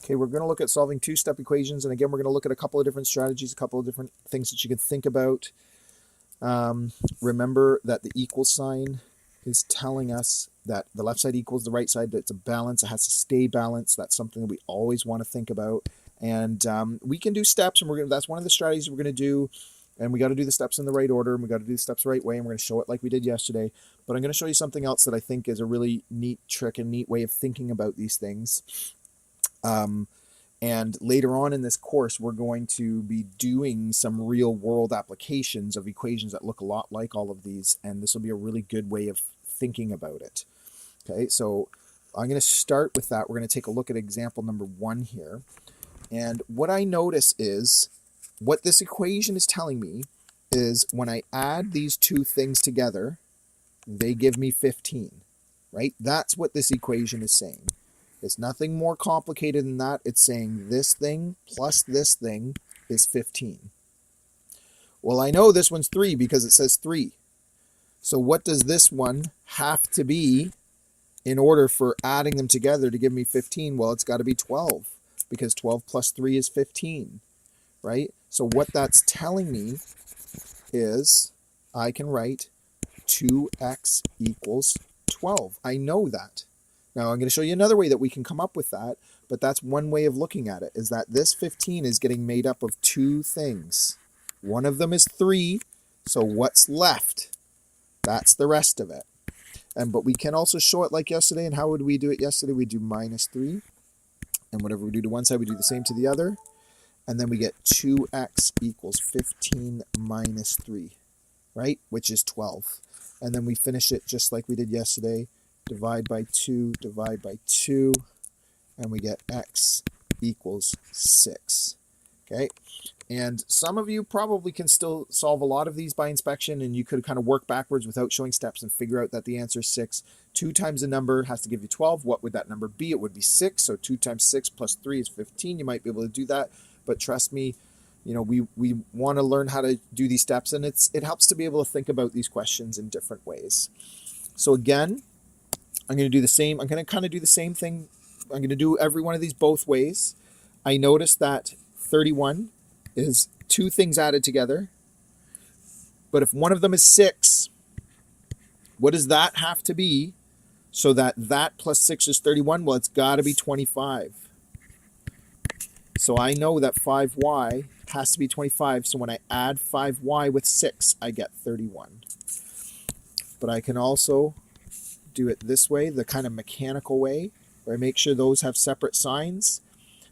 Okay, we're going to look at solving two-step equations, and again, we're going to look at a couple of different strategies, a couple of different things that you can think about. Remember that the equal sign is telling us that the left side equals the right side, that it's a balance, it has to stay balanced. That's something that we always want to think about. And we can do steps, and that's one of the strategies we're going to do. And we got to do the steps in the right order, and we got to do the steps the right way, and we're going to show it like we did yesterday. But I'm going to show you something else that I think is a really neat trick and neat way of thinking about these things. And later on in this course, we're going to be doing some real world applications of equations that look a lot like all of these. And this will be a really good way of thinking about it. Okay, so I'm going to start with that. We're going to take a look at example number 1 here. And what I notice is, what this equation is telling me is when I add these two things together, they give me 15, right? That's what this equation is saying. It's nothing more complicated than that. It's saying this thing plus this thing is 15. Well, I know this one's 3 because it says 3. So what does this one have to be in order for adding them together to give me 15? Well, it's got to be 12 because 12 plus 3 is 15, right? So what that's telling me is I can write 2x equals 12. I know that. Now I'm going to show you another way that we can come up with that, but that's one way of looking at it, is that this 15 is getting made up of two things. One of them is 3, so what's left? That's the rest of it. But we can also show it like yesterday, and how would we do it yesterday? We do minus 3, and whatever we do to one side, we do the same to the other, and then we get 2x equals 15 minus 3, right? Which is 12. And then we finish it just like we did yesterday. Divide by 2, and we get x equals 6. Okay, and some of you probably can still solve a lot of these by inspection, and you could kind of work backwards without showing steps and figure out that the answer is 6. 2 times a number has to give you 12. What would that number be? It would be 6. So 2 times 6 plus 3 is 15. You might be able to do that, but trust me, you know, we want to learn how to do these steps, and it helps to be able to think about these questions in different ways. So again, I'm going to do the same. I'm going to kind of do the same thing. I'm going to do every one of these both ways. I noticed that 31 is two things added together. But if one of them is 6, what does that have to be so that that plus 6 is 31? Well, it's got to be 25. So I know that 5y has to be 25. So when I add 5y with 6, I get 31. But I can also do it this way, the kind of mechanical way, where I make sure those have separate signs,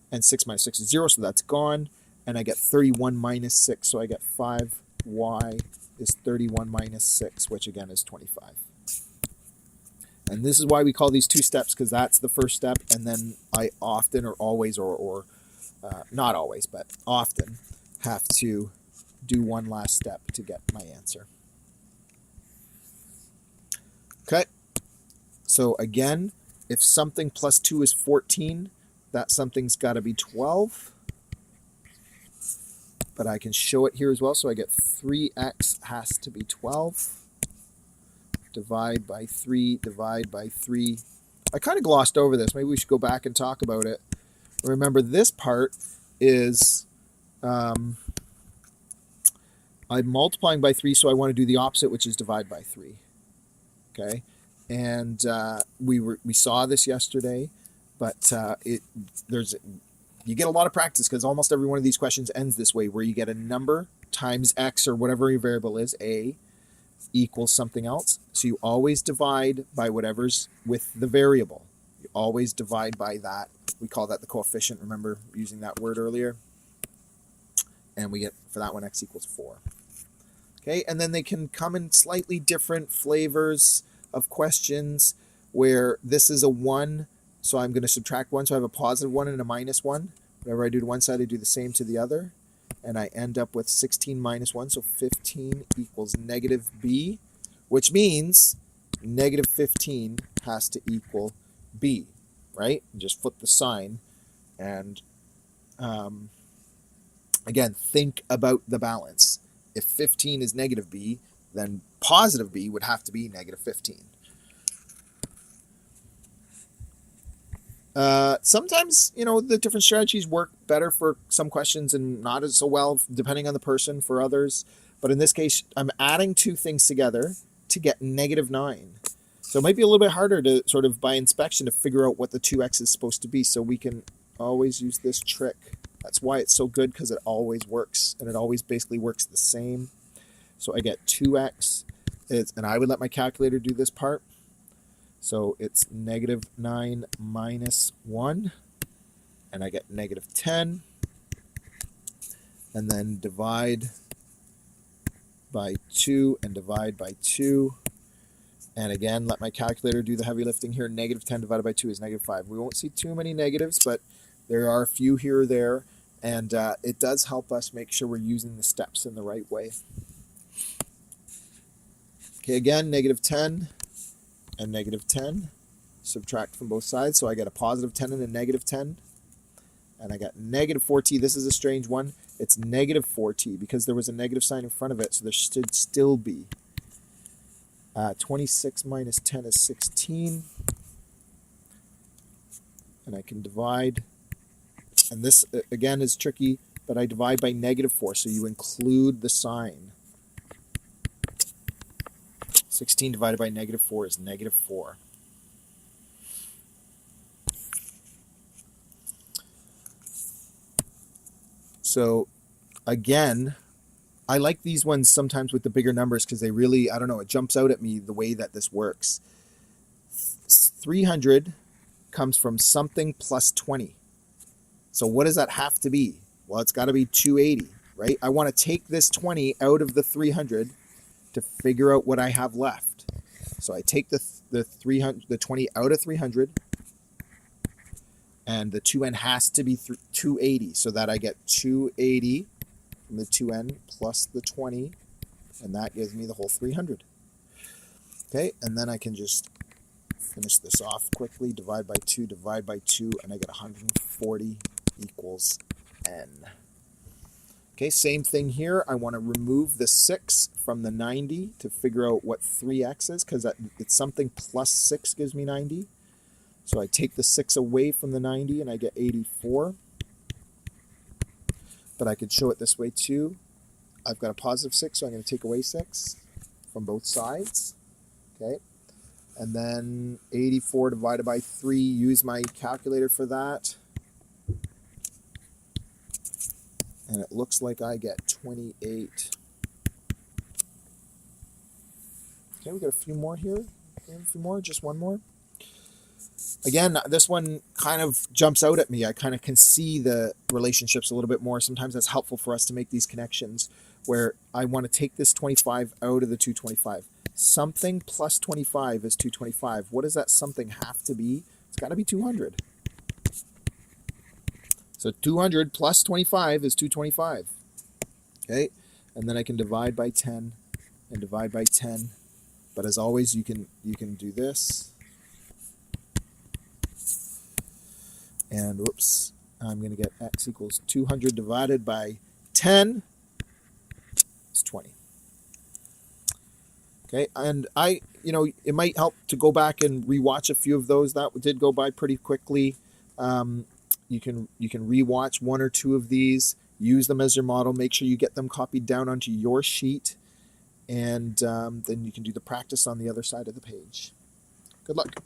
and 6 minus 6 is 0, so that's gone, and I get 31 minus 6, so I get 5y is 31 minus 6, which again is 25. And this is why we call these two steps, because that's the first step, and then I often or always, or not always, but often have to do one last step to get my answer. Okay. So again, if something plus 2 is 14, that something's got to be 12. But I can show it here as well. So I get 3x has to be 12. Divide by 3, divide by 3. I kind of glossed over this. Maybe we should go back and talk about it. Remember, this part is I'm multiplying by 3, so I want to do the opposite, which is divide by 3. Okay. And we saw this yesterday, but you get a lot of practice because almost every one of these questions ends this way, where you get a number times x or whatever your variable is, a, equals something else. So you always divide by whatever's with the variable. You always divide by that. We call that the coefficient. Remember using that word earlier? And we get, for that one, x equals 4. Okay, and then they can come in slightly different flavors of questions, where this is a 1, so I'm going to subtract 1, so I have a positive 1 and a minus 1. Whatever I do to one side, I do the same to the other, and I end up with 16 minus 1, so 15 equals negative b, which means negative 15 has to equal b, right? Just flip the sign, and again, think about the balance. If 15 is negative b, then positive b would have to be negative 15. Sometimes, the different strategies work better for some questions and not as so well, depending on the person, for others. But in this case, I'm adding two things together to get -9. So it might be a little bit harder to sort of by inspection to figure out what the 2x is supposed to be. So we can always use this trick. That's why it's so good, because it always works, and it always basically works the same. So I get 2x, and I would let my calculator do this part. So it's -9 minus 1, and I get -10, and then divide by 2 and divide by 2. And again, let my calculator do the heavy lifting here. -10 divided by 2 is -5. We won't see too many negatives, but there are a few here or there, and it does help us make sure we're using the steps in the right way. Okay, again, -10 and -10. Subtract from both sides, so I get a +10 and a -10. And I got -4t. This is a strange one. It's -4t because there was a negative sign in front of it, so there should still be 26 minus 10 is 16. And I can divide. And this, again, is tricky, but I divide by -4, so you include the sign. 16 divided by -4 is -4. So, again, I like these ones sometimes with the bigger numbers because they really, I don't know, it jumps out at me the way that this works. 300 comes from something plus 20. So what does that have to be? Well, it's got to be 280, right? I want to take this 20 out of the 300 to figure out what I have left. So I take the 20 out of 300, and the 2n has to be 280, so that I get 280 from the 2n plus the 20, and that gives me the whole 300. Okay, and then I can just finish this off quickly. Divide by 2, and I get 140 equals n. Okay, same thing here. I want to remove the 6 from the 90 to figure out what 3x is, because it's something plus 6 gives me 90. So I take the 6 away from the 90 and I get 84. But I could show it this way too. I've got a +6, so I'm going to take away 6 from both sides. Okay, and then 84 divided by 3, use my calculator for that. And it looks like I get 28. Okay, we got a few more here. A few more, just one more. Again, this one kind of jumps out at me. I kind of can see the relationships a little bit more. Sometimes that's helpful for us to make these connections where I want to take this 25 out of the 225. Something plus 25 is 225. What does that something have to be? It's got to be 200. So 200 plus 25 is 225. Okay, and then I can divide by 10 and divide by 10. But as always, you can do this. And whoops, I'm going to get x equals 200 divided by 10 is 20. Okay, and it might help to go back and rewatch a few of those. That did go by pretty quickly. You can rewatch one or two of these, use them as your model, make sure you get them copied down onto your sheet, and then you can do the practice on the other side of the page. Good luck.